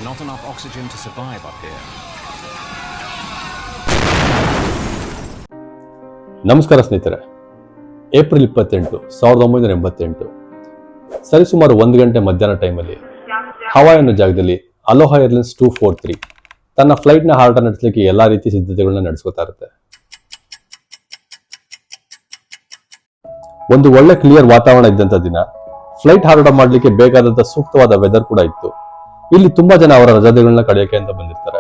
Not enough oxygen to survive up here. ನಮಸ್ಕಾರ ಸ್ನೇಹಿತರೆ. April 28, 1988 ಸರಿಸುಮಾರು 1 ಗಂಟೆ ಮಧ್ಯಾಹ್ನ ಟೈಮಲ್ಲಿ ಹವಾಯ್ ಅನ್ನೋ ಜಾಗದಲ್ಲಿ ಅಲೋಹಾ ಏರ್ಲೈನ್ಸ್ 243 ತನ್ನ ಫ್ಲೈಟ್ನ ಹಾರಾಟ ನಡೆಸಲಿಕ್ಕೆ ಎಲ್ಲಾ ರೀತಿ ಸಿದ್ಧತೆಗಳನ್ನ ನಡೆಸ್ಕೊತಾ ಇರುತ್ತೆ. ಒಂದು ಒಳ್ಳೆ ಕ್ಲಿಯರ್ ವಾತಾವರಣ ಇದ್ದಂತ ದಿನ, ಫ್ಲೈಟ್ ಹಾರಾಟ ಮಾಡಲಿಕ್ಕೆ ಬೇಕಾದಂತ ಸೂಕ್ತವಾದ ವೆದರ್ ಕೂಡ ಇತ್ತು. ಇಲ್ಲಿ ತುಂಬಾ ಜನ ಅವರ ರಜಾದಿಗಳನ್ನ ಕಳೆಯಕ್ಕೆ ಅಂತ ಬಂದಿರ್ತಾರೆ.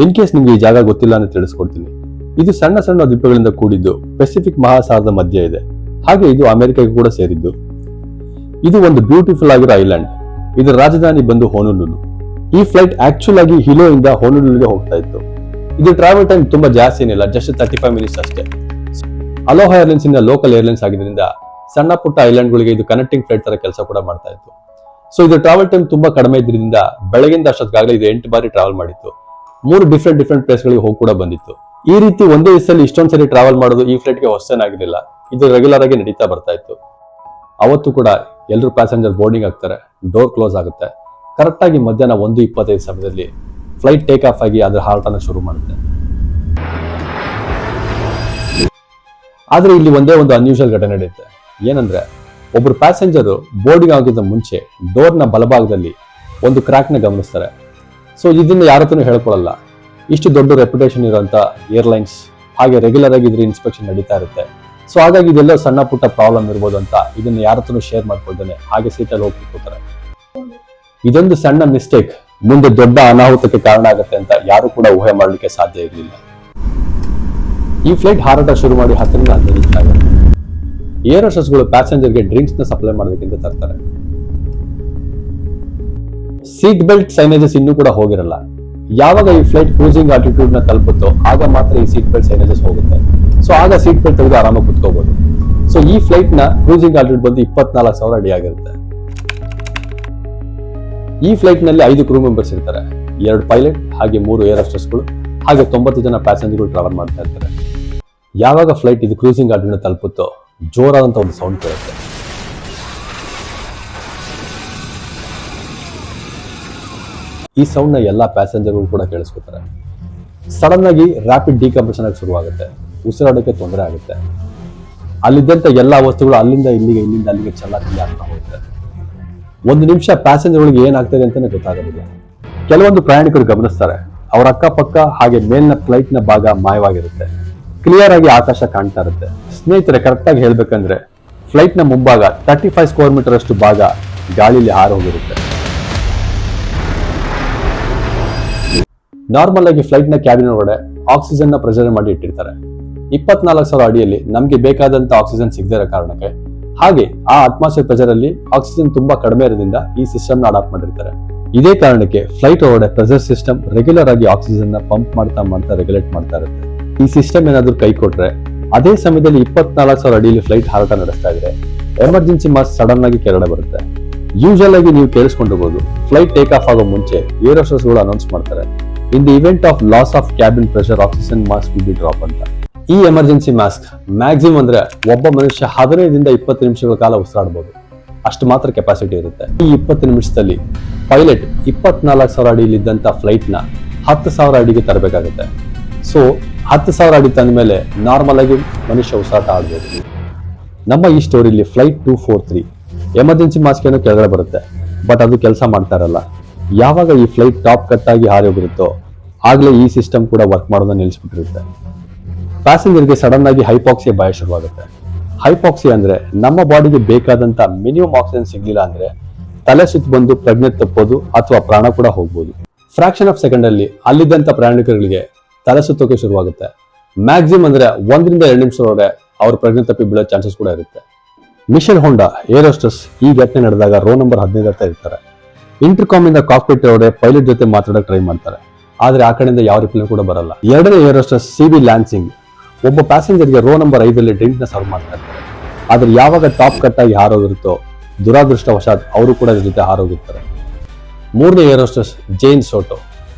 ಇನ್ ಕೇಸ್ ನಿಮ್ಗೆ ಈ ಜಾಗ ಗೊತ್ತಿಲ್ಲ ಅಂತ ತಿಳಿಸ್ಕೊಡ್ತೀನಿ. ಇದು ಸಣ್ಣ ಸಣ್ಣ ದ್ವೀಪಗಳಿಂದ ಕೂಡಿದ್ದು ಪೆಸಿಫಿಕ್ ಮಹಾಸಾಗರದ ಮಧ್ಯೆ ಇದೆ. ಹಾಗೆ ಇದು ಅಮೆರಿಕಕ್ಕೆ ಕೂಡ ಸೇರಿದ್ದು. ಇದು ಒಂದು ಬ್ಯೂಟಿಫುಲ್ ಆಗಿರೋ ಐಲ್ಯಾಂಡ್. ಇದರ ರಾಜಧಾನಿ ಬಂದು ಹೊನೊಲುಲು. ಈ ಫ್ಲೈಟ್ ಆಕ್ಚುಲ್ ಆಗಿ ಹಿಲೋ ಇಂದ ಹೊನೊಲುಲುಗೆ ಹೋಗ್ತಾ ಇತ್ತು. ಇದು ಟ್ರಾವೆಲ್ ಟೈಮ್ ತುಂಬಾ ಜಾಸ್ತಿ ಏನಿಲ್ಲ, ಜಸ್ಟ್ 35 ಮಿನಿಟ್ಸ್ ಅಷ್ಟೇ. ಅಲೋಹಾ ಏರ್ಲೈನ್ಸ್ ಇಂದ ಲೋಕಲ್ ಏರ್ಲೈನ್ಸ್ ಆಗಿದ್ರಿಂದ ಸಣ್ಣ ಪುಟ್ಟ ಐಲ್ಯಾಂಡ್ ಗಳಿಗೆ ಇದು ಕನೆಕ್ಟಿಂಗ್ ಫ್ಲೈಟ್ ತರ ಕೆಲಸ ಕೂಡ ಮಾಡ್ತಾ ಇತ್ತು. ಸೊ ಇದು ಟ್ರಾವೆಲ್ ಟೈಮ್ ತುಂಬಾ ಕಡಿಮೆ ಇದ್ರಿಂದ ಬೆಳಗಿಂದ ಅಷ್ಟೊತ್ತಿಗಾಗಲೇ ಇದು 8 ಬಾರಿ ಟ್ರಾವೆಲ್ ಮಾಡಿತ್ತು. 3 ಡಿಫ್ರೆಂಟ್ ಪ್ಲೇಸ್ ಗಳಿಗೆ ಹೋಗಿ ಕೂಡ ಬಂದಿತ್ತು. ಈ ರೀತಿ ಒಂದೇ ದಿವಸದಲ್ಲಿ ಇಷ್ಟೊಂದ್ ಸರಿ ಟ್ರಾವೆಲ್ ಮಾಡೋದು ಈ ಫ್ಲೈಟ್ಗೆ ಹೊಸೇನಾಗಿರಲಿಲ್ಲ. ಇದು ರೆಗ್ಯುಲರ್ ಆಗಿ ನಡೀತಾ ಬರ್ತಾ ಇತ್ತು. ಅವತ್ತು ಕೂಡ ಎಲ್ಲರೂ ಪ್ಯಾಸೆಂಜರ್ ಬೋರ್ಡಿಂಗ್ ಆಗ್ತಾರೆ, ಡೋರ್ ಕ್ಲೋಸ್ ಆಗುತ್ತೆ. ಕರೆಕ್ಟ್ ಆಗಿ ಮಧ್ಯಾಹ್ನ 1:25 ಸಮಯದಲ್ಲಿ ಫ್ಲೈಟ್ ಟೇಕ್ ಆಫ್ ಆಗಿ ಅದರ ಹಾರಾಟನ ಶುರು ಮಾಡುತ್ತೆ. ಆದ್ರೆ ಇಲ್ಲಿ ಒಂದೇ ಒಂದು ಅನ್ಯೂಶುವಲ್ ಘಟನೆ ನಡೆಯುತ್ತೆ. ಏನಂದ್ರೆ, ಒಬ್ರು ಪ್ಯಾಸೆಂಜರ್ ಬೋರ್ಡಿಂಗ್ ಆಗೋದ್ರಿಂದ ಮುಂಚೆ ಡೋರ್ನ ಬಲಭಾಗದಲ್ಲಿ ಒಂದು ಕ್ರ್ಯಾಕ್ ನ ಗಮನಿಸ್ತಾರೆ. ಸೊ ಇದನ್ನ ಯಾರ ಹತ್ರನೂ ಹೇಳ್ಕೊಳ್ಳಲ್ಲ. ಇಷ್ಟು ದೊಡ್ಡ ರೆಪ್ಯುಟೇಷನ್ ಇರುವಂತ ಏರ್ಲೈನ್ಸ್, ಹಾಗೆ ರೆಗ್ಯುಲರ್ ಆಗಿ ಇದ್ರ ಇನ್ಸ್ಪೆಕ್ಷನ್ ನಡೀತಾ ಇರುತ್ತೆ. ಸೊ ಹಾಗಾಗಿ ಇದೆಲ್ಲ ಸಣ್ಣ ಪುಟ್ಟ ಪ್ರಾಬ್ಲಮ್ ಇರ್ಬೋದು ಅಂತ ಇದನ್ನ ಯಾರ ಹತ್ರನೂ ಶೇರ್ ಮಾಡ್ಕೊಳ್ತಾನೆ ಹಾಗೆ ಸೀಟಲ್ಲಿ ಹೋಗಿ ಕೂತ್ಕೋತಾರೆ. ಇದೊಂದು ಸಣ್ಣ ಮಿಸ್ಟೇಕ್ ಮುಂದೆ ದೊಡ್ಡ ಅನಾಹುತಕ್ಕೆ ಕಾರಣ ಆಗುತ್ತೆ ಅಂತ ಯಾರು ಕೂಡ ಊಹೆ ಮಾಡಲಿಕ್ಕೆ ಸಾಧ್ಯ ಇರಲಿಲ್ಲ. ಈ ಫ್ಲೈಟ್ ಹಾರಾಟ ಶುರು ಮಾಡಿ 10 ರಿಂದ 15 ನಿಮಿಷ ಆಗುತ್ತೆ. ಏರ್ ಹೋಸ್ಟೆಸ್ಗಳು ಪ್ಯಾಸೆಂಜರ್ಗೆ ಡ್ರಿಂಕ್ಸ್ ನ ಸಪ್ಲೈ ಮಾಡೋದಕ್ಕಿಂತ ತರ್ತಾರೆ. ಸೀಟ್ ಬೆಲ್ಟ್ ಸೈನೇಜಸ್ ಇನ್ನೂ ಕೂಡ ಹೋಗಿರಲ್ಲ. ಯಾವಾಗ ಈ ಫ್ಲೈಟ್ ಕ್ರೂಸಿಂಗ್ ಆಲ್ಟಿಟ್ಯೂಡ್ ನ ತಲುಪುತ್ತೋ ಆಗ ಮಾತ್ರ ಈ ಸೀಟ್ ಬೆಲ್ಟ್ ಸೈನೇಜಸ್ ಹೋಗುತ್ತೆ. ಸೊ ಆಗ ಸೀಟ್ ಬೆಲ್ಟ್ ತೆಗೆದು ಆರಾಮಾಗಿ ಕುತ್ಕೋಬಹುದು. ಸೊ ಈ ಫ್ಲೈಟ್ ನ ಕ್ರೂಸಿಂಗ್ ಆಲ್ಟಿಟ್ಯೂಡ್ ಬಂದು 24,000 ಅಡಿ ಆಗಿರುತ್ತೆ. ಈ ಫ್ಲೈಟ್ ನಲ್ಲಿ 5 ಕ್ರೂ ಮೆಂಬರ್ಸ್ ಇರ್ತಾರೆ. 2 ಪೈಲಟ್ ಹಾಗೆ 3 ಏರ್ ಹೋಸ್ಟೆಸ್ಗಳು ಹಾಗೆ 90 ಜನ ಪ್ಯಾಸೆಂಜರ್ಗಳು ಟ್ರಾವೆಲ್ ಮಾಡ್ತಾ ಇರ್ತಾರೆ. ಯಾವಾಗ ಫ್ಲೈಟ್ ಇದು ಕ್ರೂಸಿಂಗ್ ಆಲ್ಟಿಟ್ಯೂಡ್ ತಲುಪುತ್ತೋ ಜೋರಾದಂತ ಒಂದು ಸೌಂಡ್ ಕೇಳುತ್ತೆ. ಈ ಸೌಂಡ್ ನ ಎಲ್ಲಾ ಪ್ಯಾಸೆಂಜರ್ಗಳು ಕೂಡ ಕೇಳಿಸ್ಕೊತಾರೆ. ಸಡನ್ ಆಗಿ ರ್ಯಾಪಿಡ್ ಡಿಕಂಪ್ರೆಷನ್ ಆಗಿ ಶುರುವಾಗುತ್ತೆ. ಉಸಿರಾಡೋಕೆ ತೊಂದರೆ ಆಗುತ್ತೆ. ಅಲ್ಲಿದ್ದಂತ ಎಲ್ಲಾ ವಸ್ತುಗಳು ಅಲ್ಲಿಂದ ಅಲ್ಲಿಗೆ ಚಲ್ಲಾಚಲ್ಲಿ ಆಗ್ತಾ ಹೋಗುತ್ತೆ. 1 ನಿಮಿಷ ಪ್ಯಾಸೆಂಜರ್ಗಳಿಗೆ ಏನಾಗ್ತದೆ ಅಂತಾನೆ ಗೊತ್ತಾಗೋದಿಲ್ಲ. ಕೆಲವೊಂದು ಪ್ರಯಾಣಿಕರು ಗಮನಿಸ್ತಾರೆ, ಅವರ ಅಕ್ಕಪಕ್ಕ ಹಾಗೆ ಮೇಲಿನ ಫ್ಲೈಟ್ ನ ಭಾಗ ಮಾಯವಾಗಿರುತ್ತೆ. ಕ್ಲಿಯರ್ ಆಗಿ ಆಕಾಶ ಕಾಣ್ತಾ ಇರುತ್ತೆ. ಸ್ನೇಹಿತರೆ, ಕರೆಕ್ಟ್ ಆಗಿ ಹೇಳ್ಬೇಕಂದ್ರೆ ಫ್ಲೈಟ್ ನ ಮುಂಭಾಗ 35 ಸ್ಕ್ವೇರ್ ಮೀಟರ್ ಅಷ್ಟು ಭಾಗ ಗಾಳಿಲಿ ಹಾರಿ ಹೋಗಿರುತ್ತೆ. ನಾರ್ಮಲ್ ಆಗಿ ಫ್ಲೈಟ್ ನ ಕ್ಯಾಬಿನ್ ಒಳಗಡೆ ಆಕ್ಸಿಜನ್ ನ ಪ್ರೆಸರ್ ಮಾಡಿ ಇಟ್ಟಿರ್ತಾರೆ. 24,000 ಅಡಿಯಲ್ಲಿ ನಮ್ಗೆ ಬೇಕಾದಂತ ಆಕ್ಸಿಜನ್ ಸಿಗದೇ ಇರೋ ಕಾರಣಕ್ಕೆ, ಹಾಗೆ ಆ ಅಟ್ಮಾಸ್ಫಿಯರ್ ಪ್ರೆಷರ್ ಅಲ್ಲಿ ಆಕ್ಸಿಜನ್ ತುಂಬಾ ಕಡಿಮೆ ಇರೋದ್ರಿಂದ ಈ ಸಿಸ್ಟಮ್ ನ ಅಡಾಪ್ಟ್ ಮಾಡಿರ್ತಾರೆ. ಇದೇ ಕಾರಣಕ್ಕೆ ಫ್ಲೈಟ್ ಒಳಗಡೆ ಪ್ರೆಷರ್ ಸಿಸ್ಟಮ್ ರೆಗ್ಯುಲರ್ ಆಗಿ ಆಕ್ಸಿಜನ್ ನ ಪಂಪ್ ಮಾಡ್ತಾ ರೆಗ್ಯುಲೇಟ್ ಮಾಡ್ತಾ ಇರುತ್ತೆ. ಈ ಸಿಸ್ಟಮ್ ಏನಾದ್ರೂ ಕೈ ಕೊಟ್ರೆ ಅದೇ ಸಮಯದಲ್ಲಿ 24,000 ಅಡಿಯಲ್ಲಿ ಫ್ಲೈಟ್ ಹಾರಾಟ ನಡೆಸ್ತಾ ಇದ್ರೆ ಎಮರ್ಜೆನ್ಸಿ ಮಾಸ್ಕ್ ಸಡನ್ ಆಗಿ ಕೆಳಗಡೆ ಬರುತ್ತೆ. ಯೂಶುವಲ್ ಆಗಿ ನೀವು ಕೇಳಿಸ್ಕೊಂಡಿರ್ಬೋದು, ಫ್ಲೈಟ್ ಟೇಕ್ ಆಫ್ ಆಗೋ ಮುಂಚೆ ಏರ್ ಹೋಸ್ಟೆಸ್ಗಳು ಅನೌನ್ಸ್ ಮಾಡ್ತಾರೆ, in the event of loss of cabin pressure oxygen mask will be drop ಅಂತ. ಈ ಎಮರ್ಜೆನ್ಸಿ ಮಾಸ್ಕ್ ಮ್ಯಾಕ್ಸಿಮಮ್ ಅಂದ್ರೆ ಒಬ್ಬ ಮನುಷ್ಯ 15 ರಿಂದ 20 ನಿಮಿಷಗಳ ಕಾಲ ಉಸಿರಾಡಬಹುದು. ಅಷ್ಟು ಮಾತ್ರ ಕೆಪಾಸಿಟಿ ಇರುತ್ತೆ. ಈ 20 ನಿಮಿಷದಲ್ಲಿ ಪೈಲಟ್ 24,000 ಅಡಿಯಲ್ಲಿ ಇದ್ದಂತ ಫ್ಲೈಟ್ ನ 10,000 ಅಡಿಗೆ ತರಬೇಕಾಗುತ್ತೆ. ಸೊ 10,000 ಅಡಿ ತಂದ ಮೇಲೆ ನಾರ್ಮಲ್ ಆಗಿ ಮನುಷ್ಯ ಉಸಿರಾಟ ಆಡ್ಬೋದು. ನಮ್ಮ ಈ ಸ್ಟೋರಿಲಿ ಫ್ಲೈಟ್ 243 ಎಮರ್ಜೆನ್ಸಿ ಮಾಸ್ಕ್ ಏನೋ ಕೆಳಗಡೆ ಬರುತ್ತೆ, ಬಟ್ ಅದು ಕೆಲಸ ಮಾಡ್ತಾ ಇರಲ್ಲ. ಯಾವಾಗ ಈ ಫ್ಲೈಟ್ ಟಾಪ್ ಕಟ್ ಆಗಿ ಹಾರಿ ಹೋಗಿರುತ್ತೋ ಆಗ್ಲೇ ಈ ಸಿಸ್ಟಮ್ ಕೂಡ ವರ್ಕ್ ಮಾಡೋದನ್ನ ನಿಲ್ಲಿಸ್ಬಿಟ್ಟಿರುತ್ತೆ. ಪ್ಯಾಸೆಂಜರ್ಗೆ ಸಡನ್ ಆಗಿ ಹೈಪಾಕ್ಸಿಯಾ ಭಯ ಶುರುವಾಗುತ್ತೆ. ಹೈಪಾಕ್ಸಿಯಾ ಅಂದ್ರೆ ನಮ್ಮ ಬಾಡಿಗೆ ಬೇಕಾದಂತ ಮಿನಿಮಮ್ ಆಕ್ಸಿಜನ್ ಸಿಗ್ಲಿಲ್ಲ ಅಂದ್ರೆ ತಲೆ ಸುತ್ತ ಬಂದು ಪ್ರಜ್ಞೆ ತಪ್ಪೋದು ಅಥವಾ ಪ್ರಾಣ ಕೂಡ ಹೋಗ್ಬೋದು. ಫ್ರಾಕ್ಷನ್ ಆಫ್ ಸೆಕೆಂಡ್ ಅಲ್ಲಿ ಅಲ್ಲಿದ್ದಂತ ಪ್ರಯಾಣಿಕರಿಗೆ ತಲೆ ಸುತ್ತೋಕೆ ಶುರುವಾಗುತ್ತೆ. ಮ್ಯಾಕ್ಸಿಮಮ್ ಅಂದ್ರೆ 1 ರಿಂದ 2 ನಿಮಿಷದೊಳಗೆ ಅವ್ರ ಪ್ರಜ್ಞೆ ತಪ್ಪಿ ಬೀಳೋ ಚಾನ್ಸಸ್ ಕೂಡ ಇರುತ್ತೆ. ಮಿಶೆಲ್ ಹೋಂಡಾ ಏರ್ ಹೋಸ್ಟೆಸ್ ಈ ಘಟನೆ ನಡೆದಾಗ ರೋ ನಂಬರ್ 15 ಹತ್ರ ಇರ್ತಾರೆ. ಇಂಟರ್ಕಾಮ್ ಇಂದ ಕಾಕ್ಪಿಟ್ ಒಳಗಡೆ ಪೈಲಟ್ ಜೊತೆ ಮಾತಾಡೋಕೆ ಟ್ರೈ ಮಾಡ್ತಾರೆ. ಆದ್ರೆ ಆ ಕಡೆಯಿಂದ ಯಾವ ರಿಪ್ಲೈ ಕೂಡ ಬರಲ್ಲ. 2ನೇ ಏರ್ ಹೋಸ್ಟೆಸ್ CB ಲ್ಯಾನ್ಸಿಂಗ್ ಒಬ್ಬ ಪ್ಯಾಸೆಂಜರ್ಗೆ ರೋ ನಂಬರ್ 5 ಡ್ರಿಂಕ್ ನ ಸರ್ವ್ ಮಾಡ್ತಾ ಇರ್ತಾರೆ. ಆದ್ರೆ ಯಾವಾಗ ಟಾಪ್ ಕಟ್ ಆಗಿ ಹಾರೋಗಿರುತ್ತೋ ದುರಾದೃಷ್ಟವಶಾತ್ ಅವರು ಕೂಡ ಇದ್ರ ಜೊತೆ ಹಾರೋಗಿರ್ತಾರೆ. 3ನೇ ಏರ್ ಹೋಸ್ಟೆಸ್ ಜೇನ್ ಸೋಟೋ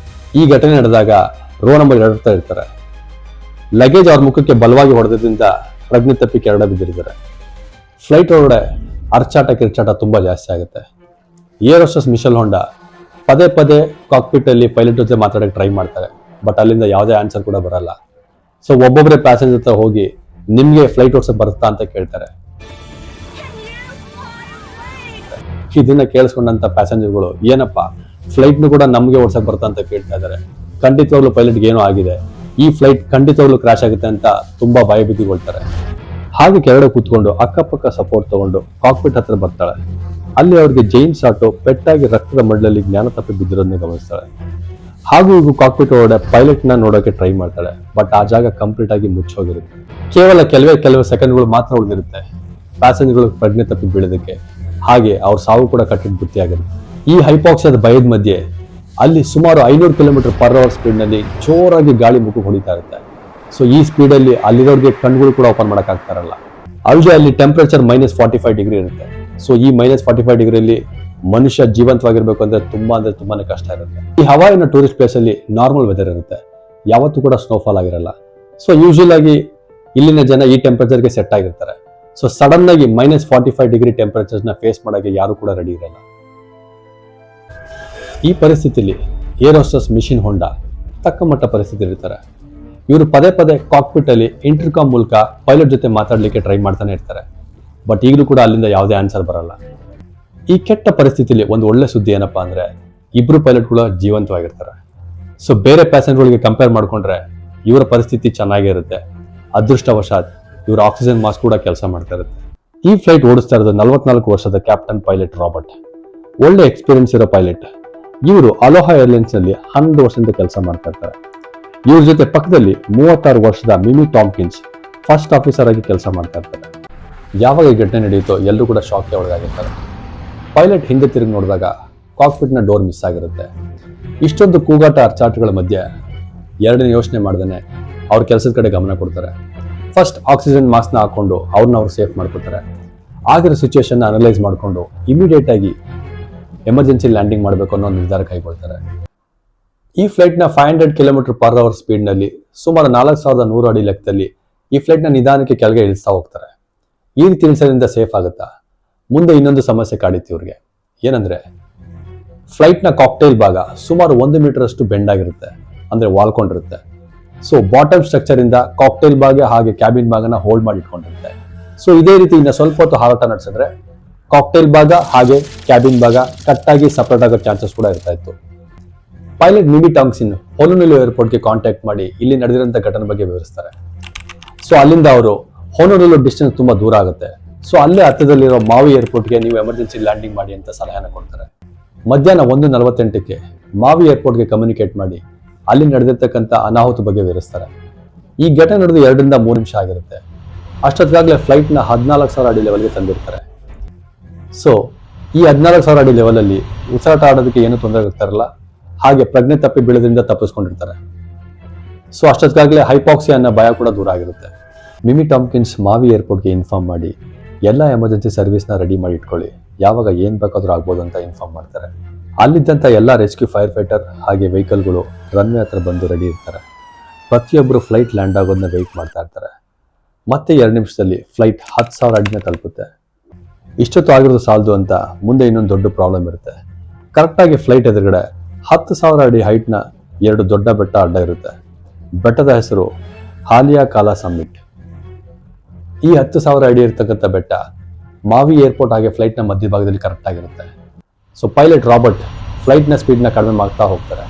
ಈ ಘಟನೆ ನಡೆದಾಗ ರೋ ನಂಬರ್ 2 ಹತ್ರ ಇರ್ತಾರೆ. ಲಗೇಜ್ ಅವ್ರ ಮುಖಕ್ಕೆ ಬಲವಾಗಿ ಹೊಡೆದ್ರಿಂದ ಪ್ರಜ್ಞೆ ತಪ್ಪಿ ಕೆರಡ ಬಿದ್ದಿರ್ತಾರೆ. ಫ್ಲೈಟ್ ಒಳಗಡೆ ಅರ್ಚಾಟ ಕಿರ್ಚಾಟ ತುಂಬಾ ಜಾಸ್ತಿ ಆಗುತ್ತೆ. ಏರ್ ಹೋಸ್ಟೆಸ್ ಮಿಶೆಲ್ ಹೊಂಡಾ ಪದೇ ಪದೇ ಕಾಕ್ಪಿಟ್ ಅಲ್ಲಿ ಪೈಲಟ್ ಜೊತೆ ಮಾತಾಡಕ್ಕೆ ಟ್ರೈ ಮಾಡ್ತಾರೆ, ಬಟ್ ಅಲ್ಲಿಂದ ಯಾವುದೇ ಆನ್ಸರ್ ಕೂಡ ಬರಲ್ಲ. ಸೊ ಒಬ್ಬೊಬ್ಬರೇ ಪ್ಯಾಸೆಂಜರ್ ಹತ್ರ ಹೋಗಿ ನಿಮ್ಗೆ ಫ್ಲೈಟ್ ಓಡಿಸೋಕೆ ಬರುತ್ತಾ ಅಂತ ಕೇಳ್ತಾರೆ. ಇದನ್ನ ಕೇಳಿಸ್ಕೊಂಡಂತ ಪ್ಯಾಸೆಂಜರ್ಗಳು ಏನಪ್ಪಾ ಫ್ಲೈಟ್ನು ಕೂಡ ನಮ್ಗೆ ಓಡಿಸಕ್ ಬರುತ್ತಾ ಅಂತ ಕೇಳ್ತಾ ಇದ್ದಾರೆ. ಖಂಡಿತವಾಗ್ಲೂ ಪೈಲಟ್ಗೆ ಏನೋ ಆಗಿದೆ, ಈ ಫ್ಲೈಟ್ ಖಂಡಿತವಾಗ್ಲೂ ಕ್ರಾಶ್ ಆಗುತ್ತೆ ಅಂತ ತುಂಬಾ ಭಯಭೀತಿಗೊಳ್ತಾರೆ. ಹಾಗೆ ಕೆಳಗಡೆ ಕೂತ್ಕೊಂಡು ಅಕ್ಕಪಕ್ಕ ಸಪೋರ್ಟ್ ತಗೊಂಡು ಕಾಕ್ಪಿಟ್ ಹತ್ರ ಬರ್ತಾಳೆ. ಅಲ್ಲಿ ಅವ್ರಿಗೆ ಜೇಮ್ಸ್ ಆಟೋ ಪೆಟ್ಟಾಗಿ ರಕ್ತದ ಮಡ್ಲಲ್ಲಿ ಜ್ಞಾನ ತಪ್ಪಿ ಬಿದ್ದಿರೋದನ್ನ ಗಮನಿಸ್ತಾಳೆ. ಹಾಗೂ ಈಗ ಕಾಕ್ಪಿಟ್ ಒಳಗಡೆ ಪೈಲಟ್ ನ ನೋಡೋಕೆ ಟ್ರೈ ಮಾಡ್ತಾಳೆ, ಬಟ್ ಆ ಜಾಗ ಕಂಪ್ಲೀಟ್ ಆಗಿ ಮುಚ್ಚೋಗಿರುತ್ತೆ. ಕೇವಲ ಕೆಲವೇ ಸೆಕೆಂಡ್ಗಳು ಮಾತ್ರ ಉಳಿದಿರುತ್ತೆ ಪ್ಯಾಸೆಂಜರ್ಗಳು ಪ್ರಜ್ಞೆ ತಪ್ಪಿ ಬೀಳೋದಕ್ಕೆ. ಹಾಗೆ ಅವ್ರ ಸಾವು ಕೂಡ ಕಟ್ಟಿಟ್ಟು ಬುತ್ತಿಯಾಗಿರುತ್ತೆ. ಈ ಹೈಪಾಕ್ಸಿಯಾದ ಭಯದ ಮಧ್ಯೆ ಅಲ್ಲಿ ಸುಮಾರು 500 km/h ಸ್ಪೀಡ್ ನಲ್ಲಿ ಜೋರಾಗಿ ಗಾಳಿ ಮುಖ ಹೊಡಿತಾ ಇರುತ್ತೆ. ಸೊ ಈ ಸ್ಪೀಡ್ ಅಲ್ಲಿ ಅಲ್ಲಿರೋರಿಗೆ ಕಣ್ಗಳು ಕೂಡ ಓಪನ್ ಮಾಡಕ್ ಆಗ್ತಾರಲ್ಲ. ಅಲ್ಲದೆ ಅಲ್ಲಿ ಟೆಂಪರೇಚರ್ -45 ಡಿಗ್ರಿ ಇರುತ್ತೆ. ಸೊ ಈ -45 ಡಿಗ್ರಿಯಲ್ಲಿ ಮನುಷ್ಯ ಜೀವಂತವಾಗಿರ್ಬೇಕು ಅಂದ್ರೆ ತುಂಬಾನೇ ಕಷ್ಟ ಇರುತ್ತೆ. ಈ ಹವಾಯಿನ ಟೂರಿಸ್ಟ್ ಪ್ಲೇಸ್ ಅಲ್ಲಿ ನಾರ್ಮಲ್ ವೆದರ್ ಇರುತ್ತೆ, ಯಾವತ್ತೂ ಕೂಡ ಸ್ನೋಫಾಲ್ ಆಗಿರಲ್ಲ. ಸೊ ಯೂಶುವಲ್ ಆಗಿ ಇಲ್ಲಿನ ಜನ ಈ ಟೆಂಪರೇಚರ್ಗೆ ಸೆಟ್ ಆಗಿರ್ತಾರೆ. ಸೊ ಸಡನ್ ಆಗಿ -45 ಡಿಗ್ರಿ ಟೆಂಪರೇಚರ್ ನ ಫೇಸ್ ಮಾಡಕ್ಕೆ ಯಾರು ಕೂಡ ರೆಡಿ ಇರಲ್ಲ. ಈ ಪರಿಸ್ಥಿತಿಯಲ್ಲಿ ಏರ್ ಹೋಸ್ಟೆಸ್ ಮಿಶೆಲ್ ಹೊಂಡಾ ತಕ್ಕ ಮಟ್ಟ ಪರಿಸ್ಥಿತಿ ಇರ್ತಾರೆ. ಇವರು ಪದೇ ಪದೇ ಕಾಕ್ಪಿಟ್ ಅಲ್ಲಿ ಇಂಟರ್ಕಾಮ್ ಮೂಲಕ ಪೈಲಟ್ ಜೊತೆ ಮಾತಾಡ್ಲಿಕ್ಕೆ ಟ್ರೈ ಮಾಡ್ತಾನೆ ಇರ್ತಾರೆ, ಬಟ್ ಈಗಲೂ ಕೂಡ ಅಲ್ಲಿಂದ ಯಾವುದೇ ಆನ್ಸರ್ ಬರಲ್ಲ. ಈ ಕೆಟ್ಟ ಪರಿಸ್ಥಿತಿಯಲ್ಲಿ ಒಂದು ಒಳ್ಳೆ ಸುದ್ದಿ ಏನಪ್ಪಾ ಅಂದ್ರೆ ಇಬ್ರು ಪೈಲಟ್ಗಳು ಜೀವಂತವಾಗಿರ್ತಾರೆ. ಸೊ ಬೇರೆ ಪ್ಯಾಸೆಂಜರ್ಗಳಿಗೆ ಕಂಪೇರ್ ಮಾಡ್ಕೊಂಡ್ರೆ ಇವರ ಪರಿಸ್ಥಿತಿ ಚೆನ್ನಾಗೇ ಇರುತ್ತೆ. ಅದೃಷ್ಟವಶಾತ್ ಇವರು ಆಕ್ಸಿಜನ್ ಮಾಸ್ಕ್ ಕೂಡ ಕೆಲಸ ಮಾಡ್ತಾ ಇರುತ್ತೆ. ಈ ಫ್ಲೈಟ್ ಓಡಿಸ್ತಾ ಇರೋದು 44 ವರ್ಷದ ಕ್ಯಾಪ್ಟನ್ ಪೈಲಟ್ ರಾಬರ್ಟ್. ಒಳ್ಳೆ ಎಕ್ಸ್ಪೀರಿಯನ್ಸ್ ಇರೋ ಪೈಲಟ್. ಇವರು ಅಲೋಹಾ ಏರ್ಲೈನ್ಸ್ ನಲ್ಲಿ 11 ವರ್ಷದಿಂದ ಕೆಲಸ ಮಾಡ್ತಾ ಇರ್ತಾರೆ. ಇವ್ರ ಜೊತೆ ಪಕ್ಕದಲ್ಲಿ 36 ವರ್ಷದ ಮಿಮಿ ಟಾಮ್ಕಿನ್ಸ್ ಫಸ್ಟ್ ಆಫೀಸರ್ ಆಗಿ ಕೆಲಸ ಮಾಡ್ತಾ ಇರ್ತಾರೆ. ಯಾವಾಗ ಈ ಘಟನೆ ನಡೆಯುತ್ತೋ ಎಲ್ಲರೂ ಕೂಡ ಶಾಕ್ಗೆ ಒಳಗಾಗಿರ್ತಾರೆ. ಪೈಲಟ್ ಹಿಂದೆ ತಿರುಗಿ ನೋಡಿದಾಗ ಕಾಕ್ಪಿಟ್ ನ ಡೋರ್ ಮಿಸ್ ಆಗಿರುತ್ತೆ. ಇಷ್ಟೊಂದು ಕೂಗಾಟ ಅರ್ಚಾಟಗಳ ಮಧ್ಯೆ ಎರಡನೇ ಯೋಚನೆ ಮಾಡ್ದೇನೆ ಅವ್ರ ಕೆಲಸದ ಕಡೆ ಗಮನ ಕೊಡ್ತಾರೆ. ಫಸ್ಟ್ ಆಕ್ಸಿಜನ್ ಮಾಸ್ಕ್ ನ ಹಾಕೊಂಡು ಅವ್ರು ಸೇಫ್ ಮಾಡ್ಕೊತಾರೆ. ಆಗಿರೋ ಸಿಚುವೇಶನ್ ಅನಲೈಸ್ ಮಾಡಿಕೊಂಡು ಇಮಿಡಿಯೇಟ್ ಆಗಿ ಎಮರ್ಜೆನ್ಸಿ ಲ್ಯಾಂಡಿಂಗ್ ಮಾಡಬೇಕು ಅನ್ನೋ ನಿರ್ಧಾರ ಕೈಗೊಳ್ತಾರೆ. ಈ ಫ್ಲೈಟ್ ನ 500 km/h ಸ್ಪೀಡ್ ನಲ್ಲಿ ಸುಮಾರು 4100 ಅಡಿ ಲೆಕ್ಕದಲ್ಲಿ ಈ ಫ್ಲೈಟ್ ನ ನಿಧಾನಕ್ಕೆ ಕೆಳಗೆ ಇಳಿಸ್ತಾ ಹೋಗ್ತಾರೆ. ಈ ರೀತಿ ಇಳಿಸೋದ್ರಿಂದ ಸೇಫ್ ಆಗುತ್ತಾ? ಮುಂದೆ ಇನ್ನೊಂದು ಸಮಸ್ಯೆ ಕಾಡಿತ್ತು ಇವ್ರಿಗೆ. ಏನಂದ್ರೆ ಫ್ಲೈಟ್ ನ ಕಾಕ್ಟೈಲ್ ಭಾಗ ಸುಮಾರು 1 ಮೀಟರ್ ಅಷ್ಟು ಬೆಂಡ್ ಆಗಿರುತ್ತೆ, ಅಂದ್ರೆ ವಾಲ್ಕೊಂಡಿರುತ್ತೆ. ಸೊ ಬಾಟಮ್ ಸ್ಟ್ರಕ್ಚರ್ ಇಂದ ಕಾಕ್ಟೈಲ್ ಭಾಗ ಹಾಗೆ ಕ್ಯಾಬಿನ್ ಭಾಗನ ಹೋಲ್ಡ್ ಮಾಡಿ ಇಟ್ಕೊಂಡಿರುತ್ತೆ. ಸೊ ಇದೇ ರೀತಿ ಇನ್ನ ಸ್ವಲ್ಪ ಹೊತ್ತು ಹಾರಾಟ ನಡೆಸಿದ್ರೆ ಕಾಕ್ಟೈಲ್ ಭಾಗ ಹಾಗೆ ಕ್ಯಾಬಿನ್ ಭಾಗ ಕಟ್ ಆಗಿ ಸಪರೇಟ್ ಆಗೋ ಚಾನ್ಸಸ್ ಕೂಡ ಇರ್ತಾ ಇತ್ತು. Pilot Mimi Tompkins Honolulu ಏರ್ಪೋರ್ಟ್ಗೆ contact ಮಾಡಿ ಇಲ್ಲಿ ನಡೆದಿರುವಂತಹ ಘಟನೆ ಬಗ್ಗೆ ವಿವರಿಸ್ತಾರೆ. ಸೊ ಅಲ್ಲಿಂದ ಅವರು ಹೊನೊಲುಲು ಡಿಸ್ಟೆನ್ಸ್ ತುಂಬಾ ದೂರ ಆಗುತ್ತೆ. ಸೊ ಅಲ್ಲೇ ಹತ್ತಿರದಲ್ಲಿರೋ ಮಾವಿ ಏರ್ಪೋರ್ಟ್ಗೆ ನೀವು ಎಮರ್ಜೆನ್ಸಿ ಲ್ಯಾಂಡಿಂಗ್ ಮಾಡಿ ಅಂತ ಸಲಹೆನ ಕೊಡ್ತಾರೆ. ಮಧ್ಯಾಹ್ನ 1:48ಕ್ಕೆ ಮಾವಿ ಏರ್ಪೋರ್ಟ್ಗೆ ಕಮ್ಯುನಿಕೇಟ್ ಮಾಡಿ ಅಲ್ಲಿ ನಡೆದಿರ್ತಕ್ಕಂಥ ಅನಾಹುತ ಬಗ್ಗೆ ವಿವರಿಸ್ತಾರೆ. ಈ ಘಟನೆ ನಡೆದು 2 ರಿಂದ 3 ನಿಮಿಷ ಆಗಿರುತ್ತೆ. ಅಷ್ಟೊತ್ತಿಗಾಗಲೇ ಫ್ಲೈಟ್ ನ 14,000 ಅಡಿ ಲೆವೆಲ್ಗೆ ತಂದಿರ್ತಾರೆ. ಸೊ ಈ 14,000 ಅಡಿ ಲೆವೆಲ್ ಅಲ್ಲಿ ಉಸಿರಾಟ ಆಡೋದಕ್ಕೆ ಏನು ತೊಂದರೆ ಆಗ್ತಾರಲ್ಲ, ಹಾಗೆ ಪ್ರಜ್ಞೆ ತಪ್ಪಿ ಬೀಳೋದ್ರಿಂದ ತಪ್ಪಿಸ್ಕೊಂಡಿರ್ತಾರೆ. ಸೊ ಅಷ್ಟೊತ್ತಿಗಾಗಲೇ ಹೈಪಾಕ್ಸಿಯಾ ಅನ್ನೋ ಭಯ ಕೂಡ ದೂರ ಆಗಿರುತ್ತೆ. ಮಿಮಿ ಟಾಮ್ಕಿನ್ಸ್ ಮಾವಿ ಏರ್ಪೋರ್ಟ್ಗೆ ಇನ್ಫಾರ್ಮ್ ಮಾಡಿ ಎಲ್ಲ ಎಮರ್ಜೆನ್ಸಿ ಸರ್ವಿಸ್ನ ರೆಡಿ ಮಾಡಿ ಇಟ್ಕೊಳ್ಳಿ, ಯಾವಾಗ ಏನ್ ಬೇಕಾದ್ರೂ ಆಗ್ಬೋದು ಅಂತ ಇನ್ಫಾರ್ಮ್ ಮಾಡ್ತಾರೆ. ಅಲ್ಲಿದ್ದಂಥ ಎಲ್ಲ ರೆಸ್ಕ್ಯೂ ಫೈರ್ ಫೈಟರ್ ಹಾಗೆ ವೆಹಿಕಲ್ಗಳು ರನ್ವೇ ಹತ್ರ ಬಂದು ರೆಡಿ ಇರ್ತಾರೆ. ಪ್ರತಿಯೊಬ್ಬರು ಫ್ಲೈಟ್ ಲ್ಯಾಂಡ್ ಆಗೋದನ್ನ ವೆಯ್ಟ್ ಮಾಡ್ತಾ ಇರ್ತಾರೆ. ಮತ್ತೆ 2 ನಿಮಿಷದಲ್ಲಿ ಫ್ಲೈಟ್ 10,000 ಅಡಿನ ತಲುಪುತ್ತೆ. ಇಷ್ಟೊತ್ತು ಆಗಿರೋದು ಸಾಲದು ಅಂತ ಮುಂದೆ ಇನ್ನೊಂದು ದೊಡ್ಡ ಪ್ರಾಬ್ಲಮ್ ಇರುತ್ತೆ. ಕರೆಕ್ಟಾಗಿ ಫ್ಲೈಟ್ ಎದುರುಗಡೆ 10,000 ಅಡಿ ಹೈಟ್ನ 2 ದೊಡ್ಡ ಬೆಟ್ಟ ಅಡ್ಡ ಇರುತ್ತೆ. ಬೆಟ್ಟದ ಹೆಸರು ಹಾಲಿಯಾ ಕಾಲಾ ಸಮ್ಮಿಟ್. ಈ 10,000 ಅಡಿ ಇರ್ತಕ್ಕಂಥ ಬೆಟ್ಟ ಮಾವಿ ಏರ್ಪೋರ್ಟ್ ಹಾಗೆ ಫ್ಲೈಟ್ನ ಮಧ್ಯಭಾಗದಲ್ಲಿ ಕರೆಕ್ಟ್ ಆಗಿರುತ್ತೆ. ಸೊ ಪೈಲಟ್ ರಾಬರ್ಟ್ ಫ್ಲೈಟ್ನ ಸ್ಪೀಡ್ನ ಕಡಿಮೆ ಮಾಡ್ತಾ ಹೋಗ್ತಾರೆ.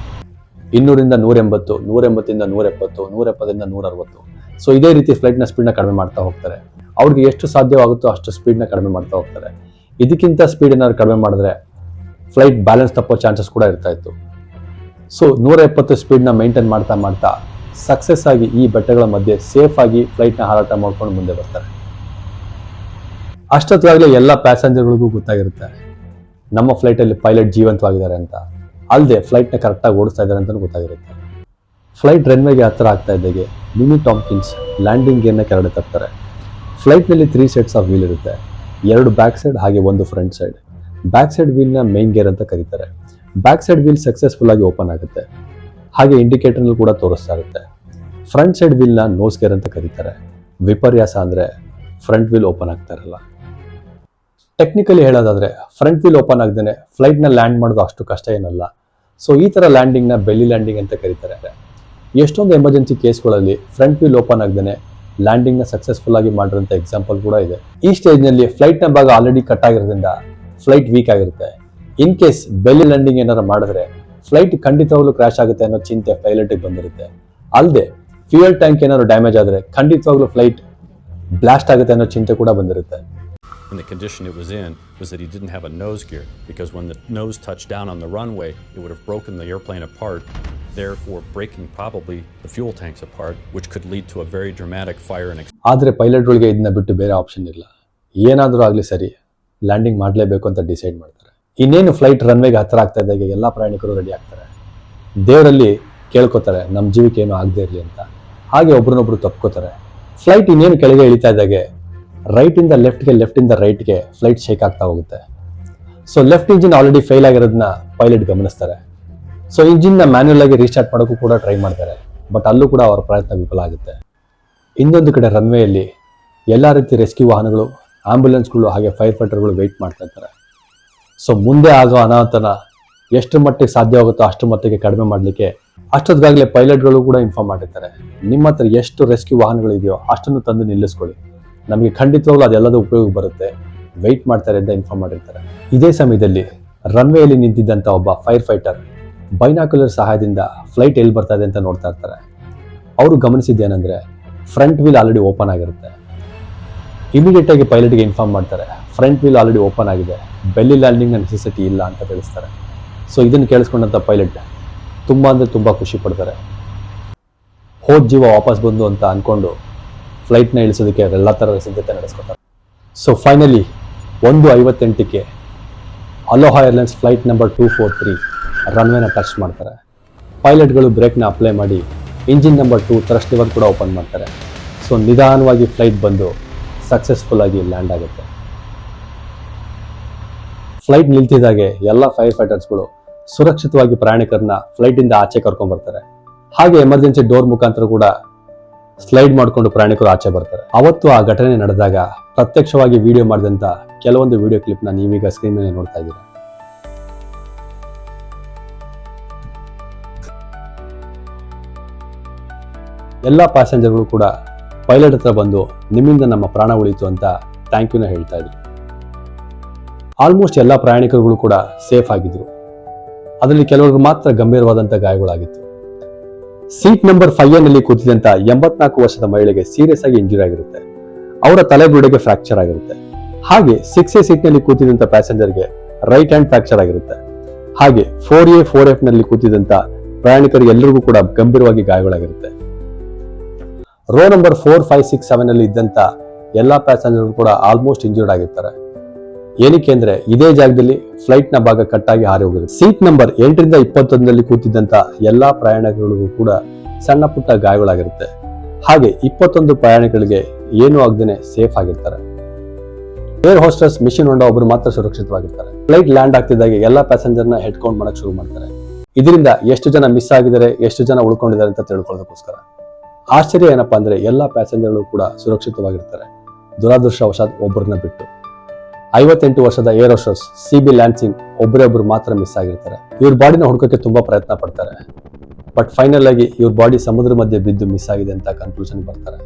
200 ರಿಂದ 180, 180 ರಿಂದ 170, 170 ರಿಂದ 160. ಸೊ ಇದೇ ರೀತಿ ಫ್ಲೈಟ್ನ ಸ್ಪೀಡ್ನ ಕಡಿಮೆ ಮಾಡ್ತಾ ಹೋಗ್ತಾರೆ. ಅವ್ರಿಗೆ ಎಷ್ಟು ಸಾಧ್ಯವಾಗುತ್ತೋ ಅಷ್ಟು ಸ್ಪೀಡ್ನ ಕಡಿಮೆ ಮಾಡ್ತಾ ಹೋಗ್ತಾರೆ. ಇದಕ್ಕಿಂತ ಸ್ಪೀಡ್ ಏನಾದ್ರು ಕಡಿಮೆ ಮಾಡಿದ್ರೆ ಫ್ಲೈಟ್ ಬ್ಯಾಲೆನ್ಸ್ ತಪ್ಪೋ ಚಾನ್ಸಸ್ ಕೂಡ ಇರ್ತಾ ಇತ್ತು. ಸೊ 170 ಸ್ಪೀಡ್ನ ಮೇಂಟೈನ್ ಮಾಡ್ತಾ ಮಾಡ್ತಾ ಸಕ್ಸಸ್ ಆಗಿ ಈ ಬೆಟ್ಟಗಳ ಮಧ್ಯೆ ಸೇಫ್ ಆಗಿ ಫ್ಲೈಟ್ನ ಹಾರಾಟ ಮಾಡ್ಕೊಂಡು ಮುಂದೆ ಬರ್ತಾರೆ. ಅಷ್ಟೊತ್ತಿಗಾಗಲೇ ಎಲ್ಲ ಪ್ಯಾಸೆಂಜರ್ಗಳಿಗೂ ಗೊತ್ತಾಗಿರುತ್ತೆ ನಮ್ಮ ಫ್ಲೈಟಲ್ಲಿ ಪೈಲಟ್ ಜೀವಂತವಾಗಿದ್ದಾರೆ ಅಂತ. ಅಲ್ಲದೆ ಫ್ಲೈಟ್ನ ಕರೆಕ್ಟಾಗಿ ಓಡಿಸ್ತಾ ಇದ್ದಾರೆ ಅಂತ ಗೊತ್ತಾಗಿರುತ್ತೆ. ಫ್ಲೈಟ್ ರನ್ವೇಗೆ ಹತ್ತಿರ ಆಗ್ತಾ ಇದ್ದಾಗೆ ಮಿಮಿ ಟಾಮ್ಕಿನ್ಸ್ ಲ್ಯಾಂಡಿಂಗ್ ಗೇರ್ನ ಕೆಳಗಡೆ ತರ್ತಾರೆ. ಫ್ಲೈಟ್ನಲ್ಲಿ 3 ಸೆಟ್ಸ್ ಆಫ್ ವೀಲ್ ಇರುತ್ತೆ, 2 ಬ್ಯಾಕ್ ಸೈಡ್ ಹಾಗೆ 1 ಫ್ರಂಟ್ ಸೈಡ್. ಬ್ಯಾಕ್ ಸೈಡ್ ವೀಲ್ನ ಮೇನ್ ಗೇರ್ ಅಂತ ಕರೀತಾರೆ. ಬ್ಯಾಕ್ ಸೈಡ್ ವೀಲ್ ಸಕ್ಸಸ್ಫುಲ್ ಆಗಿ ಓಪನ್ ಆಗುತ್ತೆ, ಹಾಗೆ ಇಂಡಿಕೇಟರ್ನಲ್ಲಿ ಕೂಡ ತೋರಿಸ್ತಾ ಇರುತ್ತೆ. ಫ್ರಂಟ್ ಸೈಡ್ ವೀಲ್ನ ನೋಸ್ ಗೇರ್ ಅಂತ ಕರೀತಾರೆ. ವಿಪರ್ಯಾಸ ಅಂದರೆ ಫ್ರಂಟ್ ವೀಲ್ ಓಪನ್ ಆಗ್ತಾ ಇರಲ್ಲ. ಟೆಕ್ನಿಕಲಿ ಹೇಳೋದಾದ್ರೆ ಫ್ರಂಟ್ ವೀಲ್ ಓಪನ್ ಆಗದೇನೆ ಫ್ಲೈಟ್ನ ಲ್ಯಾಂಡ್ ಮಾಡೋದು ಅಷ್ಟು ಕಷ್ಟ ಏನಲ್ಲ. ಸೊ ಈ ಥರ ಲ್ಯಾಂಡಿಂಗ್ನ ಬೆಲ್ಲಿ ಲ್ಯಾಂಡಿಂಗ್ ಅಂತ ಕರೀತಾರೆ. ಎಷ್ಟೊಂದು ಎಮರ್ಜೆನ್ಸಿ ಕೇಸ್ಗಳಲ್ಲಿ ಫ್ರಂಟ್ ವೀಲ್ ಓಪನ್ ಆಗದೇನೆ ಲ್ಯಾಂಡಿಂಗ್ನ ಸಕ್ಸಸ್ಫುಲ್ ಆಗಿ ಮಾಡಿರೋಂಥ ಎಕ್ಸಾಂಪಲ್ ಕೂಡ ಇದೆ. ಈ ಸ್ಟೇಜ್ನಲ್ಲಿ ಫ್ಲೈಟ್ನ ಭಾಗ ಆಲ್ರೆಡಿ ಕಟ್ ಆಗಿರೋದ್ರಿಂದ ಫ್ಲೈಟ್ ವೀಕ್ ಆಗಿರುತ್ತೆ. ಇನ್ ಕೇಸ್ ಬೆಲ್ಲಿ ಲ್ಯಾಂಡಿಂಗ್ ಏನಾರು ಮಾಡಿದ್ರೆ ಫ್ಲೈಟ್ ಖಂಡಿತವಾಗ್ಲೂ ಕ್ರಾಶ್ ಆಗುತ್ತೆ ಅನ್ನೋ ಚಿಂತೆ ಪೈಲಟ್ಗೆ ಬಂದಿರುತ್ತೆ. ಅಲ್ಲದೆ ಫ್ಯೂಯಲ್ ಟ್ಯಾಂಕ್ ಏನಾದ್ರು ಡ್ಯಾಮೇಜ್ ಆದರೆ ಖಂಡಿತವಾಗ್ಲೂ ಫ್ಲೈಟ್ ಬ್ಲಾಸ್ಟ್ ಆಗುತ್ತೆ ಅನ್ನೋ ಚಿಂತೆ ಕೂಡ ಬಂದಿರುತ್ತೆ. And the condition it was in was that he didn't have a nose gear, because when the nose touched down on the runway, it would have broken the airplane apart, therefore breaking probably the fuel tanks apart, which could lead to a very dramatic fire and ಆದರೆ ಪೈಲಟ್ಗಳಿಗೆ ಇದನ್ನ ಬಿಟ್ಟು ಬೇರೆ option ಇಲ್ಲ. ಏನಾದರೂ ಆಗಲಿ ಸರಿ, landing ಮಾಡಲೇಬೇಕು ಅಂತ ಡಿಸೈಡ್ ಮಾಡ್ತಾರೆ. ಇನ್ನೇನು ಫ್ಲೈಟ್ ರನ್ವೇಗೆ ಹತ್ತಿರ ಆಗ್ತಾ ಇದ್ದಾಗೆ ಎಲ್ಲ ಪ್ರಯಾಣಿಕರು ರೆಡಿ ಆಗ್ತಾರೆ. ದೇವರಲ್ಲಿ ಕೇಳ್ಕೊತಾರೆ ನಮ್ಮ ಜೀವಕ್ಕೆ ಏನು ಆಗದೆ ಇರಲಿ ಅಂತ. ಹಾಗೆ ಒಬ್ರನ್ನೊಬ್ರು ತಪ್ಕೋತಾರೆ. ಫ್ಲೈಟ್ ಇನ್ನೇನು ಕೆಳಗೆ ಇಳಿತಾ ಇದ್ದಾಗೆ ರೈಟ್ ಇಂದ ಲೆಫ್ಟ್ಗೆ, ಲೆಫ್ಟ್ ಇಂದ ರೈಟ್ಗೆ ಫ್ಲೈಟ್ ಶೇಕ್ ಆಗ್ತಾ ಹೋಗುತ್ತೆ. So left engine already fail ಆಗಿರೋದನ್ನ ಪೈಲಟ್ ಗಮನಿಸ್ತಾರೆ. ಸೊ ಇಂಜಿನ್ನ ಮ್ಯಾನ್ಯಲ್ ಆಗಿ ರೀಸ್ಟಾರ್ಟ್ ಮಾಡೋಕ್ಕೂ ಕೂಡ ಟ್ರೈ ಮಾಡ್ತಾರೆ. ಬಟ್ ಅಲ್ಲೂ ಕೂಡ ಅವರ ಪ್ರಯತ್ನ ವಿಫಲ ಆಗುತ್ತೆ. ಇನ್ನೊಂದು ಕಡೆ ರನ್ವೇಯಲ್ಲಿ ಎಲ್ಲ ರೀತಿ ರೆಸ್ಕ್ಯೂ ವಾಹನಗಳು, ಆಂಬ್ಯುಲೆನ್ಸ್ಗಳು ಹಾಗೆ ಫೈರ್ ಫೈಟರ್ಗಳು ವೆಯ್ಟ್ ಮಾಡ್ತಾ ಇರ್ತಾರೆ. ಸೊ ಮುಂದೆ ಆಗೋ ಅನಾಹುತನ ಎಷ್ಟು ಮಟ್ಟಿಗೆ ಸಾಧ್ಯವಾಗುತ್ತೋ ಅಷ್ಟು ಮಟ್ಟಿಗೆ ಕಡಿಮೆ ಮಾಡಲಿಕ್ಕೆ ಅಷ್ಟೊತ್ತಿಗಾಗಲೇ ಪೈಲಟ್ಗಳು ಕೂಡ ಇನ್ಫಾರ್ಮ್ ಮಾಡಿರ್ತಾರೆ. ನಿಮ್ಮ ಹತ್ರ ಎಷ್ಟು ರೆಸ್ಕ್ಯೂ ವಾಹನಗಳಿದೆಯೋ ಅಷ್ಟನ್ನು ತಂದು ನಿಲ್ಲಿಸ್ಕೊಳ್ಳಿ, ನಮಗೆ ಖಂಡಿತವಾಗ್ಲೂ ಅದೆಲ್ಲದೂ ಉಪಯೋಗ ಬರುತ್ತೆ, ವೆಯ್ಟ್ ಮಾಡ್ತಾರೆ ಅಂತ ಇನ್ಫಾರ್ಮ್ ಮಾಡಿರ್ತಾರೆ. ಇದೇ ಸಮಯದಲ್ಲಿ ರನ್ವೇಯಲ್ಲಿ ನಿಂತಿದ್ದಂಥ ಒಬ್ಬ ಫೈರ್ ಫೈಟರ್ ಬೈನಾಕ್ಯುಲರ್ ಸಹಾಯದಿಂದ ಫ್ಲೈಟ್ ಎಲ್ಲಿ ಬರ್ತಾ ಇದೆ ಅಂತ ನೋಡ್ತಾ ಇರ್ತಾರೆ. ಅವರು ಗಮನಿಸಿದ್ದೇನೆಂದರೆ ಫ್ರಂಟ್ ವೀಲ್ ಆಲ್ರೆಡಿ ಓಪನ್ ಆಗಿರುತ್ತೆ. ಇಮಿಡಿಯೇಟ್ ಆಗಿ ಪೈಲಟ್ಗೆ ಇನ್ಫಾರ್ಮ್ ಮಾಡ್ತಾರೆ, ಫ್ರಂಟ್ ವೀಲ್ ಆಲ್ರೆಡಿ ಓಪನ್ ಆಗಿದೆ, ಬೆಲ್ಲಿ ಲ್ಯಾಂಡಿಂಗ್ನ ನೆಸೆಸಿಟಿ ಇಲ್ಲ ಅಂತ ತಿಳಿಸ್ತಾರೆ. ಸೊ ಇದನ್ನು ಕೇಳಿಸ್ಕೊಂಡಂಥ ಪೈಲಟ್ ತುಂಬ ಅಂದರೆ ತುಂಬ ಖುಷಿ ಪಡ್ತಾರೆ. ಹೋದ ಜೀವ ವಾಪಸ್ ಬಂದು ಅಂತ ಅಂದ್ಕೊಂಡು ಫ್ಲೈಟ್ನ ಇಳಿಸೋದಕ್ಕೆ ಎಲ್ಲ ಥರದ ಸಿದ್ಧತೆ ನಡೆಸ್ಕೊತಾರೆ. ಸೊ ಫೈನಲಿ 1:58ಕ್ಕೆ ಅಲೋಹಾ ಏರ್ಲೈನ್ಸ್ ಫ್ಲೈಟ್ ನಂಬರ್ 243 ರನ್ವೇನ ಟಚ್ ಮಾಡ್ತಾರೆ. ಪೈಲಟ್ಗಳು ಬ್ರೇಕ್ನ ಅಪ್ಲೈ ಮಾಡಿ ಇಂಜಿನ್ ನಂಬರ್ 2 ಥ್ರಸ್ಟ್ ಲಿವರ್ ಕೂಡ ಓಪನ್ ಮಾಡ್ತಾರೆ. ಸೊ ನಿಧಾನವಾಗಿ ಫ್ಲೈಟ್ ಬಂದು ಸಕ್ಸಸ್ಫುಲ್ ಆಗಿ ಲ್ಯಾಂಡ್ ಆಗುತ್ತೆ. ಫ್ಲೈಟ್ ನಿಲ್ತಿದ್ದಾಗೆ ಎಲ್ಲ ಫೈರ್ ಫೈಟರ್ಸ್ಗಳು ಸುರಕ್ಷಿತವಾಗಿ ಪ್ರಯಾಣಿಕರನ್ನ ಫ್ಲೈಟಿಂದ ಆಚೆ ಕರ್ಕೊಂಡ್ ಬರ್ತಾರೆ. ಹಾಗೆ ಎಮರ್ಜೆನ್ಸಿ ಡೋರ್ ಮುಖಾಂತರ ಕೂಡ ಸ್ಲೈಡ್ ಮಾಡಿಕೊಂಡು ಪ್ರಯಾಣಿಕರು ಆಚೆ ಬರ್ತಾರೆ. ಅವತ್ತು ಆ ಘಟನೆ ನಡೆದಾಗ ಪ್ರತ್ಯಕ್ಷವಾಗಿ ವಿಡಿಯೋ ಮಾಡಿದಂತ ಕೆಲವೊಂದು ವಿಡಿಯೋ ಕ್ಲಿಪ್ನ ನೀವೀಗ ಸ್ಕ್ರೀನ್ ಮೇಲೆ ನೋಡ್ತಾ ಇದ್ದೀರಾ. ಎಲ್ಲ ಪ್ಯಾಸೆಂಜರ್ಗಳು ಕೂಡ ಪೈಲಟ್ ಹತ್ರ ಬಂದು ನಿಮ್ಮಿಂದ ನಮ್ಮ ಪ್ರಾಣ ಉಳಿತು ಅಂತ ಥ್ಯಾಂಕ್ ಯೂನ ಹೇಳ್ತಾ ಇದ್ರು. ಆಲ್ಮೋಸ್ಟ್ ಎಲ್ಲ ಪ್ರಯಾಣಿಕರುಗಳು ಕೂಡ ಸೇಫ್ ಆಗಿದ್ರು. ಅದರಲ್ಲಿ ಕೆಲವರಿಗೆ ಮಾತ್ರ ಗಂಭೀರವಾದಂಥ ಗಾಯಗಳಾಗಿತ್ತು. ಸೀಟ್ ನಂಬರ್ 5 ನಲ್ಲಿ ಕೂತಿದ್ದಂಥ 84 ವರ್ಷದ ಮಹಿಳೆಗೆ ಸೀರಿಯಸ್ ಆಗಿ ಇಂಜುರಿ ಆಗಿರುತ್ತೆ. ಅವರ ತಲೆಬುರುಡೆಗೆ ಫ್ರಾಕ್ಚರ್ ಆಗಿರುತ್ತೆ. ಹಾಗೆ 6A ಸೀಟ್ ನಲ್ಲಿ ಕೂತಿದ್ದಂಥ ಪ್ಯಾಸೆಂಜರ್ಗೆ ರೈಟ್ ಹ್ಯಾಂಡ್ ಫ್ರಾಕ್ಚರ್ ಆಗಿರುತ್ತೆ. ಹಾಗೆ 4A 4F ನಲ್ಲಿ ಕೂತಿದ್ದಂಥ ಪ್ರಯಾಣಿಕರಿಗೆ ಎಲ್ಲರಿಗೂ ಕೂಡ ಗಂಭೀರವಾಗಿ ಗಾಯಗಳಾಗಿರುತ್ತೆ. ರೋ ನಂಬರ್ 4, 5, 6, 7 ನಲ್ಲಿ ಇದ್ದಂಥ ಎಲ್ಲಾ ಪ್ಯಾಸೆಂಜರ್ ಕೂಡ ಆಲ್ಮೋಸ್ಟ್ ಇಂಜೂರ್ಡ್ ಆಗಿರ್ತಾರೆ. ಏನಕ್ಕೆ ಅಂದ್ರೆ ಇದೇ ಜಾಗದಲ್ಲಿ ಫ್ಲೈಟ್ ನ ಭಾಗ ಕಟ್ಟಾಗಿ ಹಾರಿ ಹೋಗಿರುತ್ತೆ. ಸೀಟ್ ನಂಬರ್ 8 ರಿಂದ 21 ಕೂತಿದ್ದಂತ ಎಲ್ಲಾ ಪ್ರಯಾಣಿಕರಿಗೂ ಕೂಡ ಸಣ್ಣ ಪುಟ್ಟ ಗಾಯಗಳಾಗಿರುತ್ತೆ. ಹಾಗೆ 21 ಪ್ರಯಾಣಿಕರಿಗೆ ಏನೂ ಆಗದೇನೆ ಸೇಫ್ ಆಗಿರ್ತಾರೆ. ಏರ್ ಹೋಸ್ಟೆಸ್ ಮಿಷನ್ ಹೊಂಡ ಒಬ್ರು ಮಾತ್ರ ಸುರಕ್ಷಿತವಾಗಿರ್ತಾರೆ. ಫ್ಲೈಟ್ ಲ್ಯಾಂಡ್ ಆಗ್ತಿದ್ದಾಗೆ ಎಲ್ಲಾ ಪ್ಯಾಸೆಂಜರ್ನ ಹೆಡ್ ಕೌಂಟ್ ಮಾಡಕ್ ಶುರು ಮಾಡ್ತಾರೆ. ಇದರಿಂದ ಎಷ್ಟು ಜನ ಮಿಸ್ ಆಗಿದ್ದಾರೆ, ಎಷ್ಟು ಜನ ಉಳ್ಕೊಂಡಿದ್ದಾರೆ ಅಂತ ತಿಳ್ಕೊಳ್ಳೋದಕ್ಕೋಸ್ಕರ. ಆಶ್ಚರ್ಯ ಏನಪ್ಪಾ ಅಂದ್ರೆ ಎಲ್ಲಾ ಪ್ಯಾಸೆಂಜರ್ಗಳು ಕೂಡ ಸುರಕ್ಷಿತವಾಗಿರ್ತಾರೆ, ದುರಾದೃಷ್ಟವಶಾತ್ ಒಬ್ಬರನ್ನ ಬಿಟ್ಟು. 58 ವರ್ಷದ ಏರ್ ಹೋಸ್ಟೆಸ್ CB ಲ್ಯಾನ್ಸಿಂಗ್ ಒಬ್ಬರು ಮಾತ್ರ ಮಿಸ್ ಆಗಿರ್ತಾರೆ. ಇವ್ರ ಬಾಡಿನ ಹುಡುಕಕ್ಕೆ ತುಂಬಾ ಪ್ರಯತ್ನ ಪಡ್ತಾರೆ. ಬಟ್ ಫೈನಲ್ ಆಗಿ ಇವ್ರ ಬಾಡಿ ಸಮುದ್ರ ಮಧ್ಯೆ ಬಿದ್ದು ಮಿಸ್ ಆಗಿದೆ ಅಂತ ಕನ್ಕ್ಲೂಷನ್ ಬರ್ತಾರೆ.